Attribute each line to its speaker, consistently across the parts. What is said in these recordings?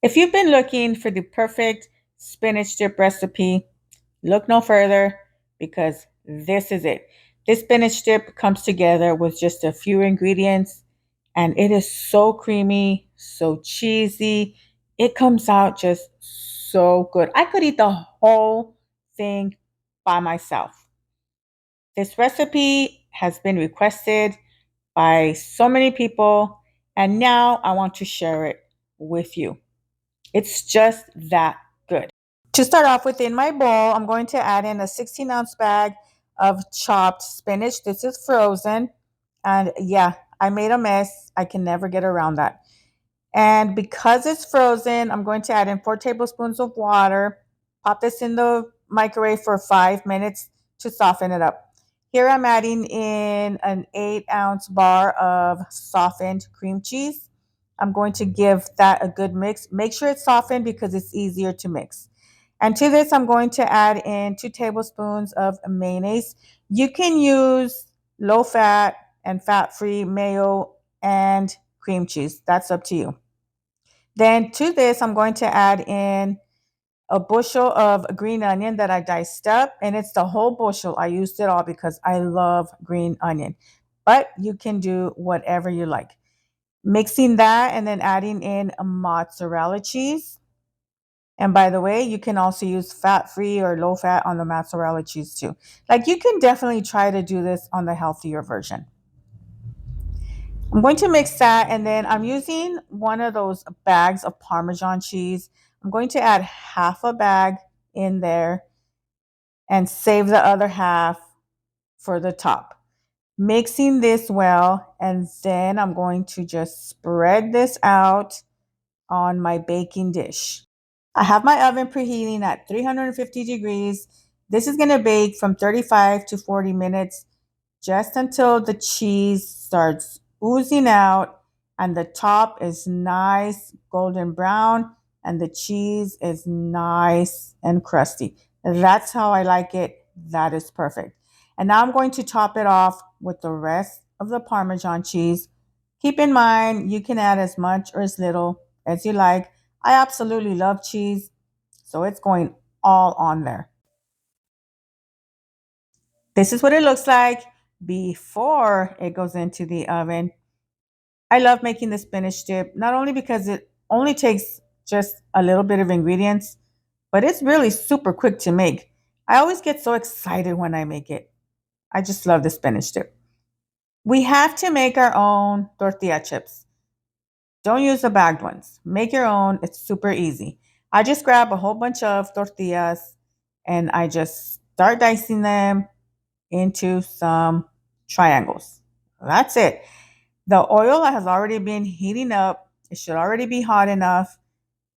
Speaker 1: If you've been looking for the perfect spinach dip recipe, look no further because this is it. This spinach dip comes together with just a few ingredients and it is so creamy, so cheesy. It comes out just so good. I could eat the whole thing by myself. This recipe has been requested by so many people, and now I want to share it with you. It's just that good. To start off with, in my bowl, I'm going to add in a 16-ounce bag of chopped spinach. This is frozen. And yeah, I made a mess. I can never get around that. And because it's frozen, I'm going to add in 4 tablespoons of water. Pop this in the microwave for 5 minutes to soften it up. Here I'm adding in an 8-ounce bar of softened cream cheese. I'm going to give that a good mix. Make sure it's softened because it's easier to mix. And to this, I'm going to add in 2 tablespoons of mayonnaise. You can use low fat and fat free mayo and cream cheese. That's up to you. Then to this, I'm going to add in a bushel of green onion that I diced up, and it's the whole bushel. I used it all because I love green onion, but you can do whatever you like. Mixing that and then adding in a mozzarella cheese. And by the way, you can also use fat free or low fat on the mozzarella cheese too. Like you can definitely try to do this on the healthier version. I'm going to mix that and then I'm using one of those bags of Parmesan cheese. I'm going to add half a bag in there and save the other half for the top. Mixing this well, and then I'm going to just spread this out on my baking dish. I have my oven preheating at 350 degrees. This is going to bake from 35 to 40 minutes just until the cheese starts oozing out and the top is nice golden brown and the cheese is nice and crusty. That's how I like it. That is perfect. And now I'm going to top it off with the rest of the Parmesan cheese. Keep in mind, you can add as much or as little as you like. I absolutely love cheese, so it's going all on there. This is what it looks like before it goes into the oven. I love making the spinach dip, not only because it only takes just a little bit of ingredients, but it's really super quick to make. I always get so excited when I make it. I just love the spinach dip. We have to make our own tortilla chips. Don't use the bagged ones. Make your own. It's super easy. I just grab a whole bunch of tortillas and I just start dicing them into some triangles. That's it. The oil has already been heating up. It should already be hot enough.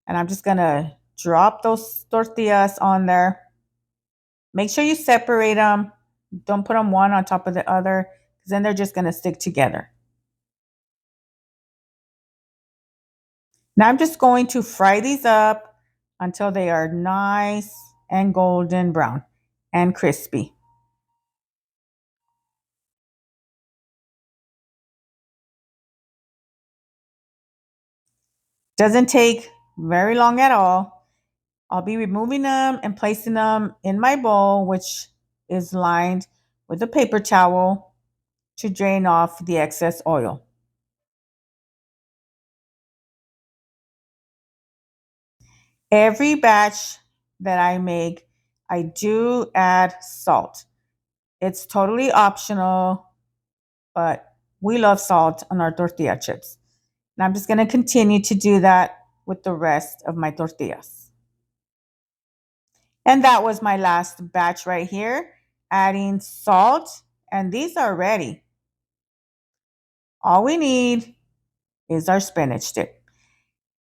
Speaker 1: And I'm just going to drop those tortillas on there. Make sure you separate them. Don't put them one on top of the other because then they're just going to stick together. Now I'm just going to fry these up until they are nice and golden brown and crispy. Doesn't take very long at all. I'll be removing them and placing them in my bowl, which is lined with a paper towel to drain off the excess oil. Every batch that I make, I do add salt. It's totally optional, but we love salt on our tortilla chips. And I'm just going to continue to do that with the rest of my tortillas. And that was my last batch right here, adding salt, and these are ready. All we need is our spinach dip.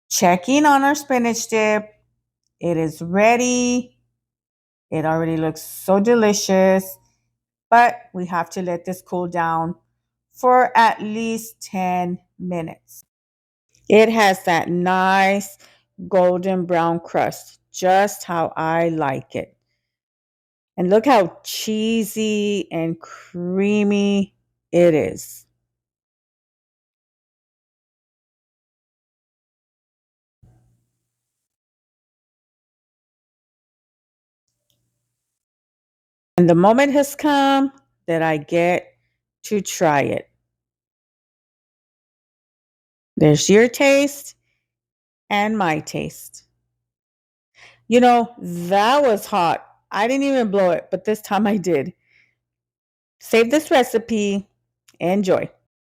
Speaker 1: Checking on our spinach dip. It is ready. It already looks so delicious, but we have to let this cool down for at least 10 minutes. It has that nice golden brown crust, just how I like it. And look how cheesy and creamy it is. And the moment has come that I get to try it. There's your taste and my taste. You know, that was hot. I didn't even blow it, but this time I did. Save this recipe. Enjoy.